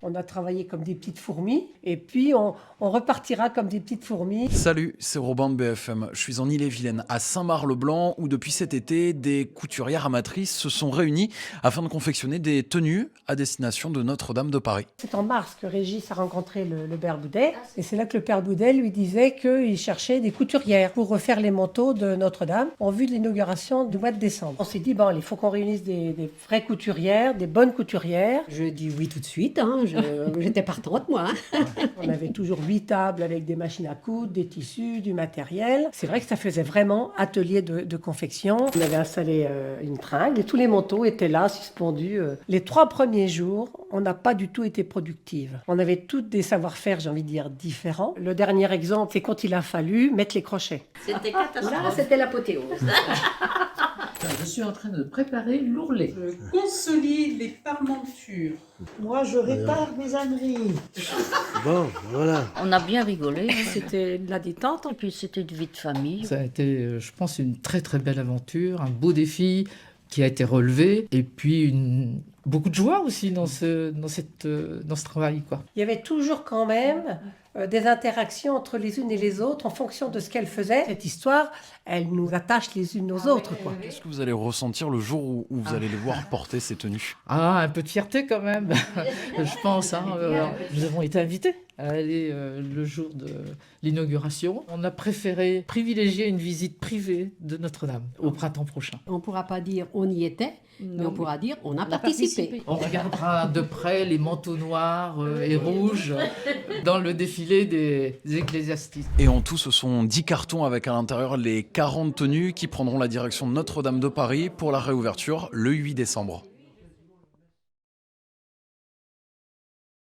On a travaillé comme des petites fourmis et puis on repartira comme des petites fourmis. Salut, c'est Robin de BFM. Je suis en Ille-et-Vilaine, à Saint-Marc-le-Blanc, où depuis cet été, des couturières amatrices se sont réunies afin de confectionner des tenues à destination de Notre-Dame de Paris. C'est en mars que Régis a rencontré le père Boudet et c'est là que le père Boudet lui disait qu'il cherchait des couturières pour refaire les manteaux de Notre-Dame en vue de l'inauguration du mois de décembre. On s'est dit, bon, il faut qu'on réunisse des vraies couturières, des bonnes couturières. Je dis oui tout de suite, j'étais partante moi. On avait toujours 8 tables avec des machines à coudre, des tissus, du matériel. C'est vrai que ça faisait vraiment atelier de confection. On avait installé une tringle et tous les manteaux étaient là, suspendus. Les 3 premiers jours, on n'a pas du tout été productive. On avait toutes des savoir-faire, j'ai envie de dire, différents. Le dernier exemple, c'est quand il a fallu mettre les crochets. C'était catastrophe. Là, c'était l'apothéose. Je suis en train de préparer l'ourlet. Je consolide les parmentures. Moi, je répare mes âneries. Bon, voilà. On a bien rigolé, C'était de la détente. et puis c'était une vie de famille. Ça a été, je pense, une très très belle aventure, un beau défi qui a été relevé, et puis beaucoup de joie aussi dans ce travail, quoi. Il y avait toujours quand même des interactions entre les unes et les autres en fonction de ce qu'elles faisaient. Cette histoire, elle nous attache les unes aux autres, quoi. Qu'est-ce que vous allez ressentir le jour où vous allez les voir porter ces tenues? Ah, un peu de fierté quand même, je pense. Nous avons été invités à aller le jour de l'inauguration. On a préféré privilégier une visite privée de Notre-Dame au printemps prochain. On ne pourra pas dire on y était, mais on pourra dire on a participé. On regardera de près les manteaux noirs et rouges dans le défilé des ecclésiastiques. Et en tout, ce sont 10 cartons avec à l'intérieur les 40 tenues qui prendront la direction de Notre-Dame de Paris pour la réouverture le 8 décembre.